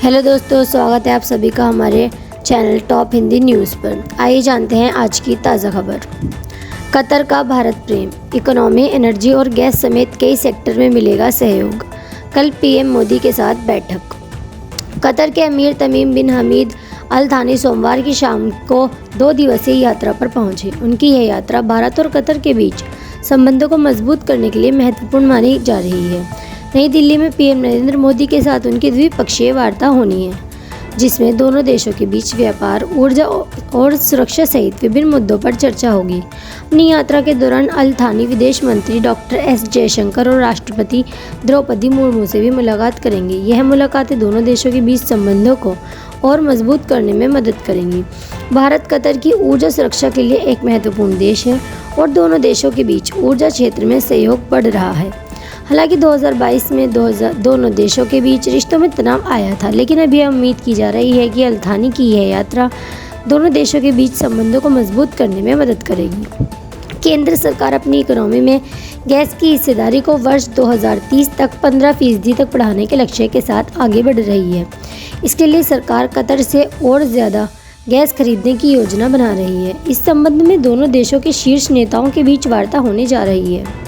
Hello दोस्तों, स्वागत है आप सभी का हमारे चैनल टॉप हिंदी न्यूज़ पर। आइए जानते हैं आज की ताज़ा खबर। कतर का भारत प्रेम, इकोनॉमी, एनर्जी और गैस समेत कई सेक्टर में मिलेगा सहयोग। कल पीएम मोदी के साथ बैठक। कतर के अमीर तमीम बिन हमीद अल थानी सोमवार की शाम को 2 दिवसीय यात्रा पर पहुंचे। उनकी यह यात्रा भारत और कतर के बीच संबंधों को मजबूत करने के लिए महत्वपूर्ण मानी जा रही है। नई दिल्ली में पीएम नरेंद्र मोदी के साथ उनकी द्विपक्षीय वार्ता होनी है, जिसमें दोनों देशों के बीच व्यापार, ऊर्जा और सुरक्षा सहित विभिन्न मुद्दों पर चर्चा होगी। अपनी यात्रा के दौरान अल थानी विदेश मंत्री डॉक्टर एस जयशंकर और राष्ट्रपति द्रौपदी मुर्मू से भी मुलाकात करेंगे। यह मुलाकातें दोनों देशों के बीच संबंधों को और मजबूत करने में मदद करेंगी। भारत कतर की ऊर्जा सुरक्षा के लिए एक महत्वपूर्ण देश है और दोनों देशों के बीच ऊर्जा क्षेत्र में सहयोग बढ़ रहा है। हालांकि 2022 में दोनों देशों के बीच रिश्तों में तनाव आया था, लेकिन अभी यह उम्मीद की जा रही है कि अल थानी की यह यात्रा दोनों देशों के बीच संबंधों को मजबूत करने में मदद करेगी। केंद्र सरकार अपनी इकोनॉमी में गैस की हिस्सेदारी को वर्ष 2030 तक 15% तक बढ़ाने के लक्ष्य के साथ आगे बढ़ रही है। इसके लिए सरकार कतर से और ज़्यादा गैस खरीदने की योजना बना रही है। इस संबंध में दोनों देशों के शीर्ष नेताओं के बीच वार्ता होने जा रही है।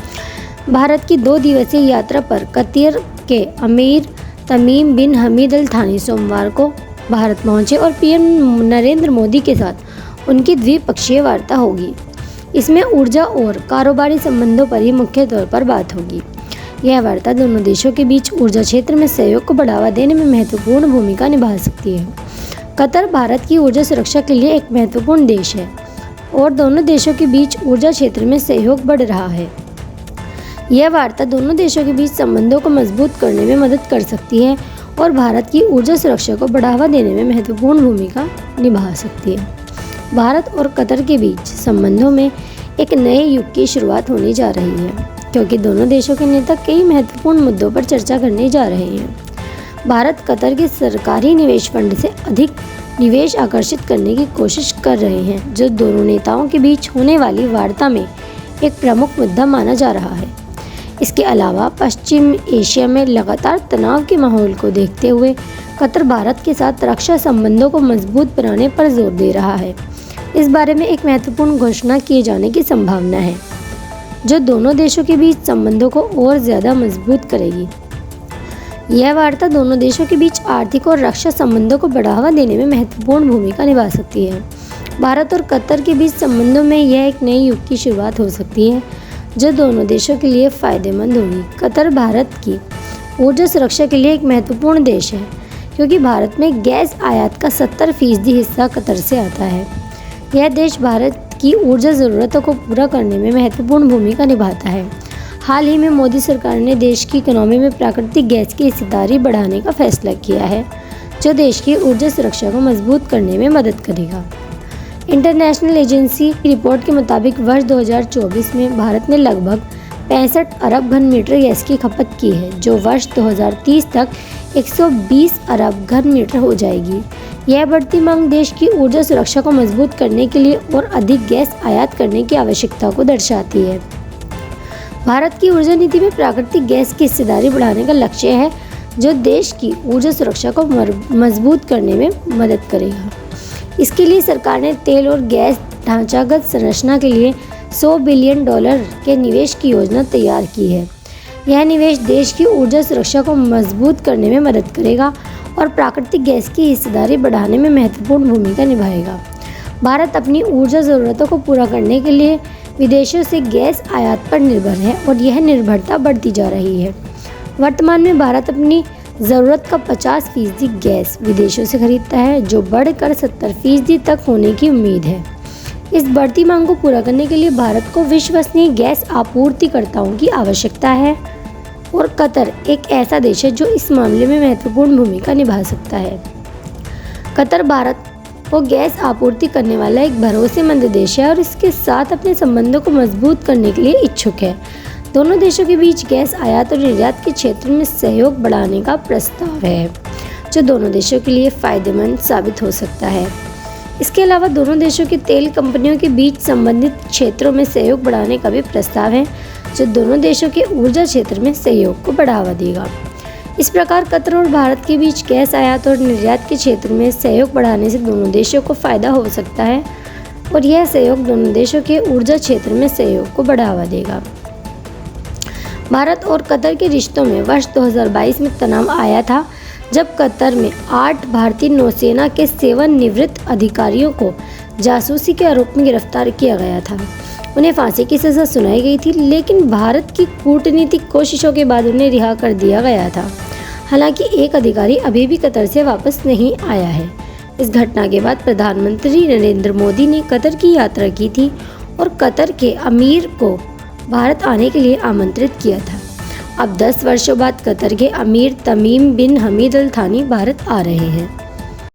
भारत की 2 दिवसीय यात्रा पर कतर के अमीर तमीम बिन हमीद अल थानी सोमवार को भारत पहुंचे और पीएम नरेंद्र मोदी के साथ उनकी द्विपक्षीय वार्ता होगी। इसमें ऊर्जा और कारोबारी संबंधों पर ही मुख्य तौर पर बात होगी। यह वार्ता दोनों देशों के बीच ऊर्जा क्षेत्र में सहयोग को बढ़ावा देने में महत्वपूर्ण भूमिका निभा सकती है। कतर भारत की ऊर्जा सुरक्षा के लिए एक महत्वपूर्ण देश है और दोनों देशों के बीच ऊर्जा क्षेत्र में सहयोग बढ़ रहा है। यह वार्ता दोनों देशों के बीच संबंधों को मजबूत करने में मदद कर सकती है और भारत की ऊर्जा सुरक्षा को बढ़ावा देने में महत्वपूर्ण भूमिका निभा सकती है। भारत और कतर के बीच संबंधों में एक नए युग की शुरुआत होने जा रही है, क्योंकि दोनों देशों के नेता कई महत्वपूर्ण मुद्दों पर चर्चा करने जा रहे हैं। भारत कतर के सरकारी निवेश फंड से अधिक निवेश आकर्षित करने की कोशिश कर रहे हैं, जो दोनों नेताओं के बीच होने वाली वार्ता में एक प्रमुख मुद्दा माना जा रहा है। इसके अलावा पश्चिम एशिया में लगातार तनाव के माहौल को देखते हुए कतर भारत के साथ रक्षा संबंधों को मजबूत बनाने पर जोर दे रहा है। इस बारे में एक महत्वपूर्ण घोषणा किए जाने की संभावना है, जो दोनों देशों के बीच संबंधों को और ज़्यादा मजबूत करेगी। यह वार्ता दोनों देशों के बीच आर्थिक और रक्षा संबंधों को बढ़ावा देने में महत्वपूर्ण भूमिका निभा सकती है। भारत और कतर के बीच संबंधों में यह एक नई युग की शुरुआत हो सकती है, जो दोनों देशों के लिए फ़ायदेमंद होगी। कतर भारत की ऊर्जा सुरक्षा के लिए एक महत्वपूर्ण देश है, क्योंकि भारत में गैस आयात का 70% हिस्सा कतर से आता है। यह देश भारत की ऊर्जा ज़रूरतों को पूरा करने में महत्वपूर्ण भूमिका निभाता है। हाल ही में मोदी सरकार ने देश की इकोनॉमी में प्राकृतिक गैस की हिस्सेदारी बढ़ाने का फैसला किया है, जो देश की ऊर्जा सुरक्षा को मजबूत करने में मदद करेगा। इंटरनेशनल एजेंसी की रिपोर्ट के मुताबिक वर्ष 2024 में भारत ने लगभग 65 अरब घन मीटर गैस की खपत की है, जो वर्ष 2030 तक 120 अरब घन मीटर हो जाएगी। यह बढ़ती मांग देश की ऊर्जा सुरक्षा को मजबूत करने के लिए और अधिक गैस आयात करने की आवश्यकता को दर्शाती है। भारत की ऊर्जा नीति में प्राकृतिक गैस की हिस्सेदारी बढ़ाने का लक्ष्य है, जो देश की ऊर्जा सुरक्षा को मजबूत करने में मदद करेगा। इसके लिए सरकार ने तेल और गैस ढांचागत संरचना के लिए $100 बिलियन के निवेश की योजना तैयार की है। यह निवेश देश की ऊर्जा सुरक्षा को मजबूत करने में मदद करेगा और प्राकृतिक गैस की हिस्सेदारी बढ़ाने में महत्वपूर्ण भूमिका निभाएगा। भारत अपनी ऊर्जा ज़रूरतों को पूरा करने के लिए विदेशों से गैस आयात पर निर्भर है और यह निर्भरता बढ़ती जा रही है। वर्तमान में भारत अपनी ज़रूरत का 50% गैस विदेशों से खरीदता है, जो बढ़कर 70% तक होने की उम्मीद है। इस बढ़ती मांग को पूरा करने के लिए भारत को विश्वसनीय गैस आपूर्तिकर्ताओं की आवश्यकता है और कतर एक ऐसा देश है जो इस मामले में महत्वपूर्ण भूमिका निभा सकता है। कतर भारत को गैस आपूर्ति करने वाला एक भरोसेमंद देश है और इसके साथ अपने संबंधों को मजबूत करने के लिए इच्छुक है। दोनों देशों के बीच गैस आयात और निर्यात के क्षेत्र में सहयोग बढ़ाने का प्रस्ताव है, जो दोनों देशों के लिए फ़ायदेमंद साबित हो सकता है। इसके अलावा दोनों देशों की तेल कंपनियों के बीच संबंधित क्षेत्रों में सहयोग बढ़ाने का भी प्रस्ताव है, जो दोनों देशों के ऊर्जा क्षेत्र में सहयोग को बढ़ावा देगा। इस प्रकार कतर और भारत के बीच गैस आयात और निर्यात के क्षेत्र में सहयोग बढ़ाने से दोनों देशों को फायदा हो सकता है और यह सहयोग दोनों देशों के ऊर्जा क्षेत्र में सहयोग को बढ़ावा देगा। भारत और कतर के रिश्तों में वर्ष 2022 में तनाव आया था, जब कतर में 8 भारतीय नौसेना के सेवानिवृत्त अधिकारियों को जासूसी के आरोप में गिरफ्तार किया गया था। उन्हें फांसी की सज़ा सुनाई गई थी, लेकिन भारत की कूटनीतिक कोशिशों के बाद उन्हें रिहा कर दिया गया था। हालांकि एक अधिकारी अभी भी कतर से वापस नहीं आया है। इस घटना के बाद प्रधानमंत्री नरेंद्र मोदी ने कतर की यात्रा की थी और कतर के अमीर को भारत आने के लिए आमंत्रित किया था। अब 10 वर्षों बाद कतर के अमीर तमीम बिन हमीद अल थानी भारत आ रहे हैं।